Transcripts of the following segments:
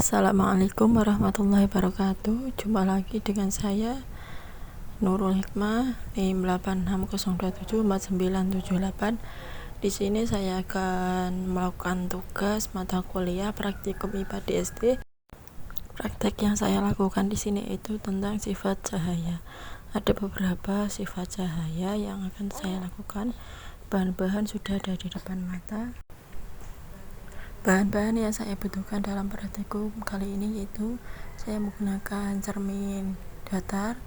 Assalamualaikum warahmatullahi wabarakatuh. Jumpa lagi dengan saya Nurul Hikmah NIM 8602749978. Di sini saya akan melakukan tugas mata kuliah praktikum IPA di SD. Praktek yang saya lakukan di sini itu tentang sifat cahaya. Ada beberapa sifat cahaya yang akan saya lakukan. Bahan-bahan sudah ada di depan mata. Bahan-bahan yang saya butuhkan dalam praktikum kali ini yaitu saya menggunakan cermin datar.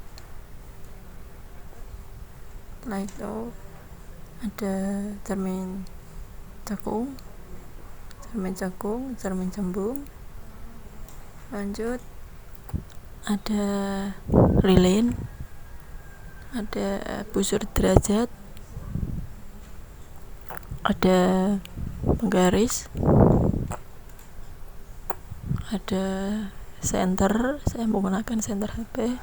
Setelah itu ada cermin cekung, cermin cembung. Lanjut ada lilin, ada busur derajat, ada penggaris, ada senter, saya menggunakan senter HP,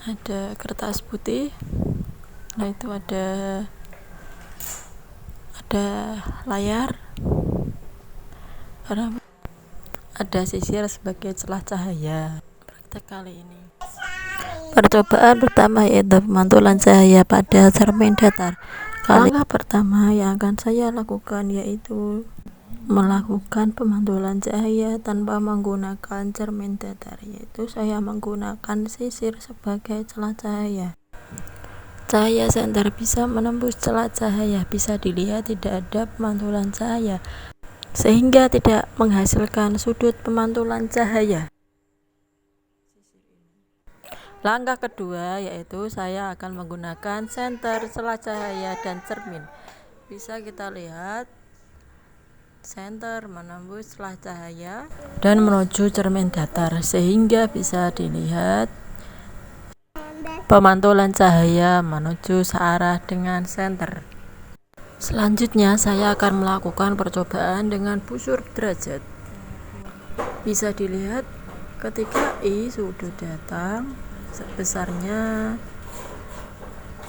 ada kertas putih. Nah, itu ada layar, ada sisir sebagai celah cahaya. Praktek kali ini percobaan pertama yaitu pemantulan cahaya pada cermin datar. Langkah pertama yang akan saya lakukan yaitu melakukan pemantulan cahaya tanpa menggunakan cermin datar, yaitu saya menggunakan sisir sebagai celah cahaya. Cahaya senter bisa menembus celah cahaya, bisa dilihat tidak ada pemantulan cahaya sehingga tidak menghasilkan sudut pemantulan cahaya. Langkah kedua yaitu saya akan menggunakan senter, celah cahaya, dan cermin. Bisa kita lihat senter menembus celah cahaya dan menuju cermin datar sehingga bisa dilihat pemantulan cahaya menuju searah dengan senter. Selanjutnya saya akan melakukan percobaan dengan busur derajat. Bisa dilihat ketika I sudut datang sebesarnya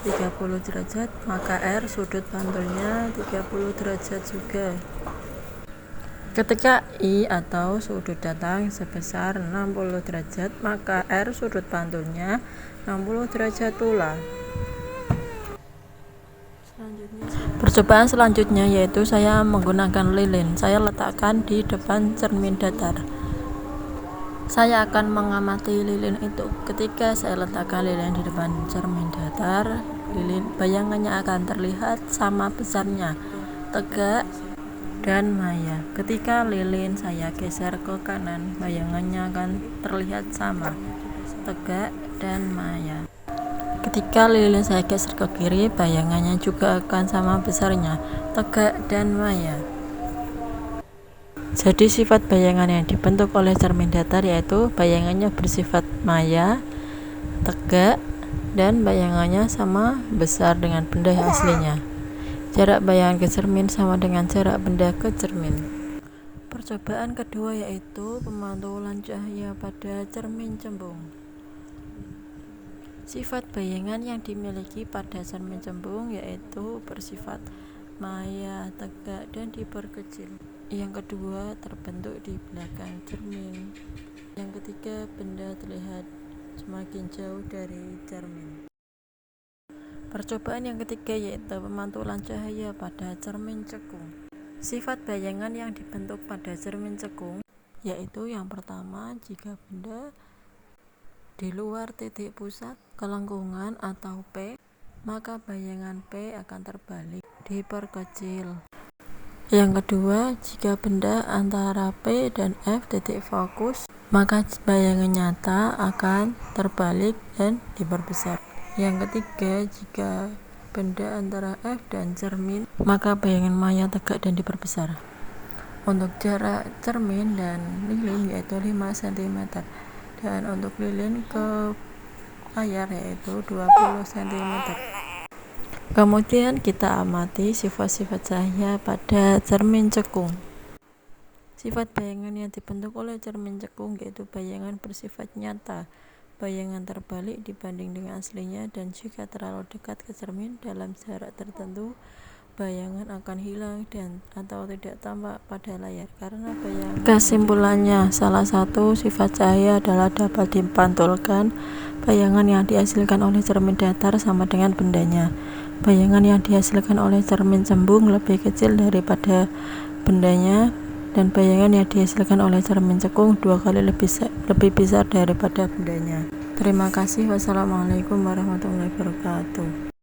30 derajat, maka R sudut pantulnya 30 derajat juga. Ketika I atau sudut datang sebesar 60 derajat, maka R sudut pantulnya 60 derajat pula. Percobaan selanjutnya yaitu saya menggunakan lilin. Saya letakkan di depan cermin datar. Saya akan mengamati lilin itu. Ketika saya letakkan lilin di depan cermin datar, lilin bayangannya akan terlihat sama besarnya, tegak dan maya. Ketika lilin saya geser ke kanan, bayangannya akan terlihat sama, tegak dan maya. Ketika lilin saya geser ke kiri, bayangannya juga akan sama besarnya, tegak dan maya. Jadi sifat bayangan yang dibentuk oleh cermin datar yaitu bayangannya bersifat maya, tegak, dan bayangannya sama besar dengan benda aslinya. Jarak bayangan ke cermin sama dengan jarak benda ke cermin. Percobaan kedua yaitu pemantulan cahaya pada cermin cembung. Sifat bayangan yang dimiliki pada cermin cembung yaitu bersifat maya, tegak, dan diperkecil. Yang kedua terbentuk di belakang cermin. Yang ketiga benda terlihat semakin jauh dari cermin. Percobaan yang ketiga yaitu pemantulan cahaya pada cermin cekung. Sifat bayangan yang dibentuk pada cermin cekung yaitu yang pertama, jika benda di luar titik pusat kelengkungan atau P, maka bayangan P akan terbalik, diperkecil. Yang kedua, jika benda antara P dan F titik fokus, maka bayangan nyata akan terbalik dan diperbesar. Yang ketiga, jika benda antara F dan cermin, maka bayangan maya tegak dan diperbesar. Untuk jarak cermin dan lilin yaitu 5 cm. Dan untuk lilin ke layar yaitu 20 cm. Kemudian kita amati sifat-sifat cahaya pada cermin cekung. Sifat bayangan yang dibentuk oleh cermin cekung yaitu bayangan bersifat nyata, bayangan terbalik dibanding dengan aslinya, dan jika terlalu dekat ke cermin dalam jarak tertentu, bayangan akan hilang dan atau tidak tampak pada layar karena bayangan. Kesimpulannya, salah satu sifat cahaya adalah dapat dipantulkan. Bayangan yang dihasilkan oleh cermin datar sama dengan bendanya. Bayangan yang dihasilkan oleh cermin cembung lebih kecil daripada bendanya, dan bayangan yang dihasilkan oleh cermin cekung 2 kali lebih besar daripada bendanya. Terima kasih. Wassalamualaikum warahmatullahi wabarakatuh.